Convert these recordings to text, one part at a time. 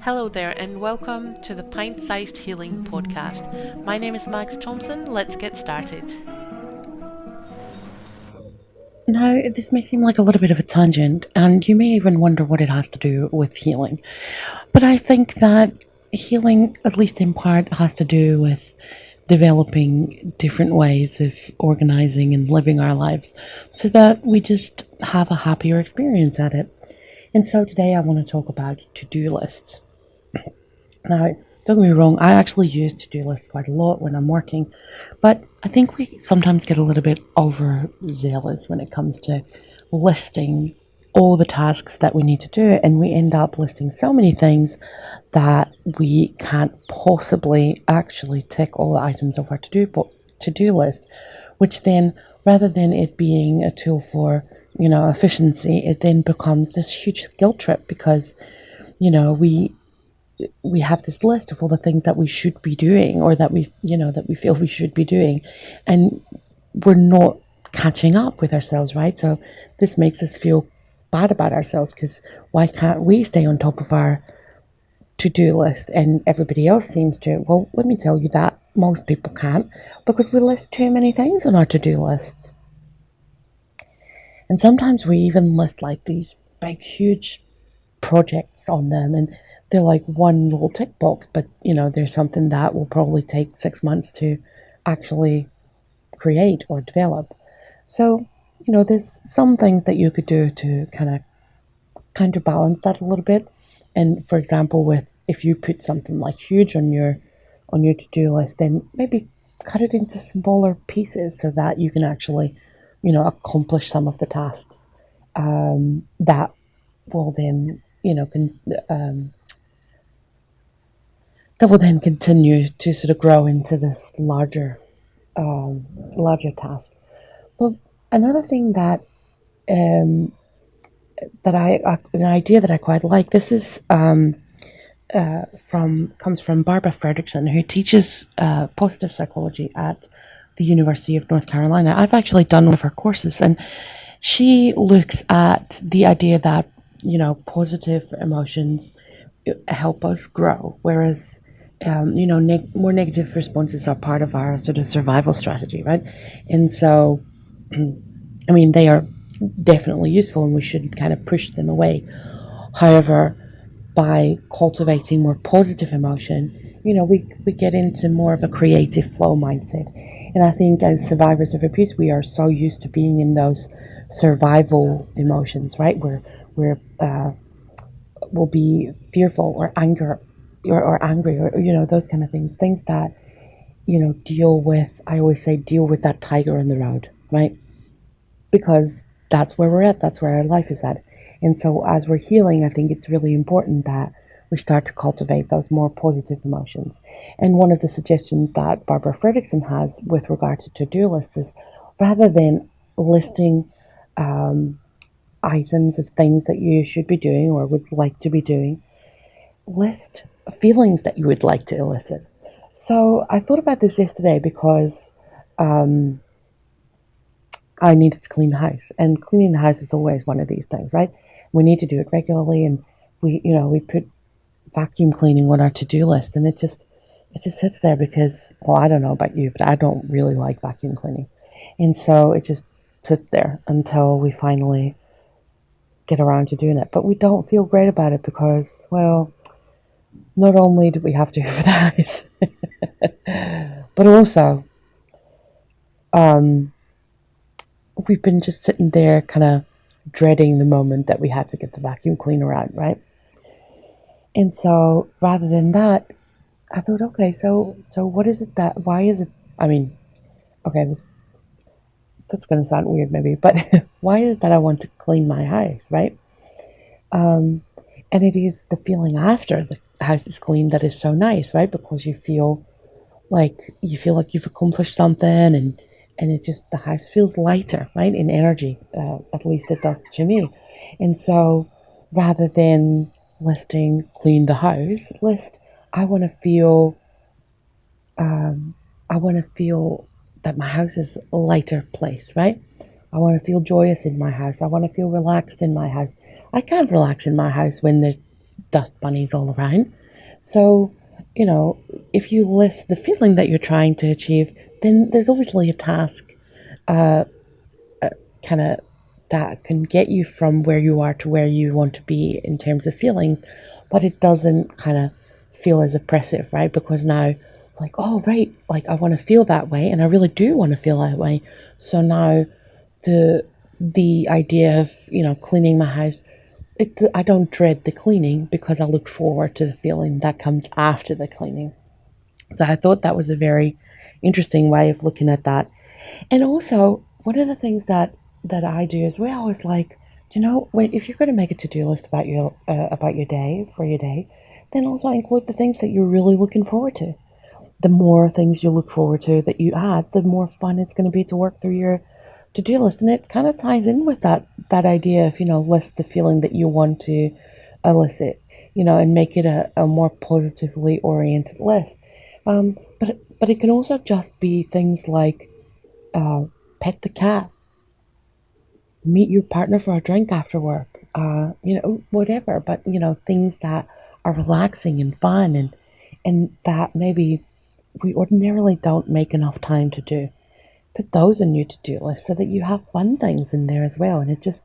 Hello there, and welcome to the Pint-Sized Healing Podcast. My name is Max Thompson. Let's get started. Now, this may seem like a little bit of a tangent, and you may even wonder what it has to do with healing. But I think that healing, at least in part, has to do with developing different ways of organizing and living our lives so that we just have a happier experience at it. And so today I want to talk about to-do lists. Now, don't get me wrong, I actually use to-do lists quite a lot when I'm working, but I think we sometimes get a little bit overzealous when it comes to listing all the tasks that we need to do, and we end up listing so many things that we can't possibly actually tick all the items of our to-do list, which then, rather than it being a tool for, efficiency, it then becomes this huge guilt trip because, we have this list of all the things that we should be doing or that we feel we should be doing, and we're not catching up with ourselves, right? So this makes us feel bad about ourselves because why can't we stay on top of our to-do list and everybody else seems to? Well, let me tell you that most people can't, because we list too many things on our to-do lists. And sometimes we even list like these big huge projects on them, and they're like one little tick box, but there's something that will probably take 6 months to actually create or develop. So, there's some things that you could do to kind of counterbalance that a little bit. And for example, with if you put something like huge on your to-do list, then maybe cut it into smaller pieces so that you can actually, accomplish some of the tasks that will then, that will then continue to sort of grow into this larger task. But another thing that an idea that I quite like. This is comes from Barbara Fredrickson, who teaches positive psychology at the University of North Carolina. I've actually done one of her courses, and she looks at the idea that positive emotions help us grow, whereas more negative responses are part of our sort of survival strategy, right? And so, I mean, they are definitely useful and we should kind of push them away. However, by cultivating more positive emotion, we get into more of a creative flow mindset. And I think as survivors of abuse, we are so used to being in those survival emotions, right? We'll be fearful or or angry or those kind of things that deal with, I always say, deal with that tiger in the road, right? Because that's where we're at, that's where our life is at. And so as we're healing, I think it's really important that we start to cultivate those more positive emotions. And one of the suggestions that Barbara Fredrickson has with regard to to-do lists is, rather than listing items of things that you should be doing or would like to be doing, list feelings that you would like to elicit. So I thought about this yesterday because I needed to clean the house, and cleaning the house is always one of these things, right? We need to do it regularly, and we put vacuum cleaning on our to-do list, and it just sits there because, well, I don't know about you, but I don't really like vacuum cleaning, and so it just sits there until we finally get around to doing it. But we don't feel great about it because, well, not only do we have to do for the house, but also we've been just sitting there kind of dreading the moment that we had to get the vacuum cleaner out, right? And so rather than that, I thought, okay, so what is it that, why is it, I mean, okay, that's going to sound weird maybe, but why is it that I want to clean my house, right? And it is the feeling after the house is clean that is so nice, right? Because you feel like you've accomplished something, and it just, the house feels lighter, right, in energy. At least it does to me. And so rather than listing clean the house, list I want to feel that my house is a lighter place, right? I want to feel joyous in my house. I want to feel relaxed in my house. I can't relax in my house when there's dust bunnies all around. So, if you list the feeling that you're trying to achieve, then there's obviously a task kind of that can get you from where you are to where you want to be in terms of feelings, but it doesn't kind of feel as oppressive, right? Because now, like, oh, right, like I want to feel that way, and I really do want to feel that way. So now the idea of cleaning my house, I don't dread the cleaning because I look forward to the feeling that comes after the cleaning. So I thought that was a very interesting way of looking at that. And also, one of the things that I do as well is like, if you're going to make a to-do list about your day for your day, then also include the things that you're really looking forward to. The more things you look forward to that you add, the more fun it's going to be to work through your to-do list. And it kind of ties in with that idea of, list the feeling that you want to elicit, and make it a more positively oriented list. But it can also just be things like pet the cat, meet your partner for a drink after work, whatever. But things that are relaxing and fun, and that maybe we ordinarily don't make enough time to do. Put those in your to-do list so that you have fun things in there as well. And it just,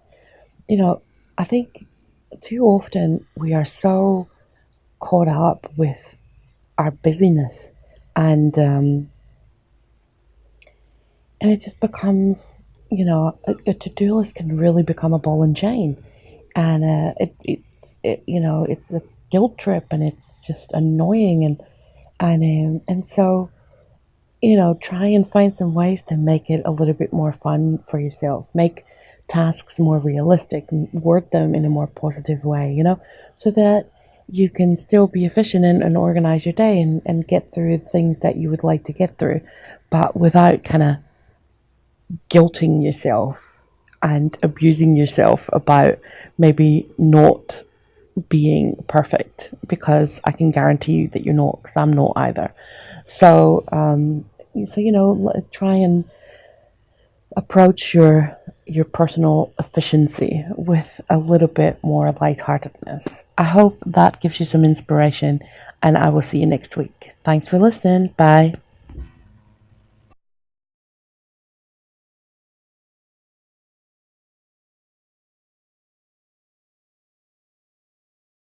I think too often we are so caught up with our busyness, and it just becomes, a to-do list can really become a ball and chain, and it's a guilt trip, and it's just annoying, and so try and find some ways to make it a little bit more fun for yourself. Make tasks more realistic, word them in a more positive way, so that you can still be efficient and organize your day and get through things that you would like to get through, but without kind of guilting yourself and abusing yourself about maybe not being perfect, because I can guarantee you that you're not, because I'm not either. So, try and approach your personal efficiency with a little bit more lightheartedness. I hope that gives you some inspiration, and I will see you next week. Thanks for listening. Bye.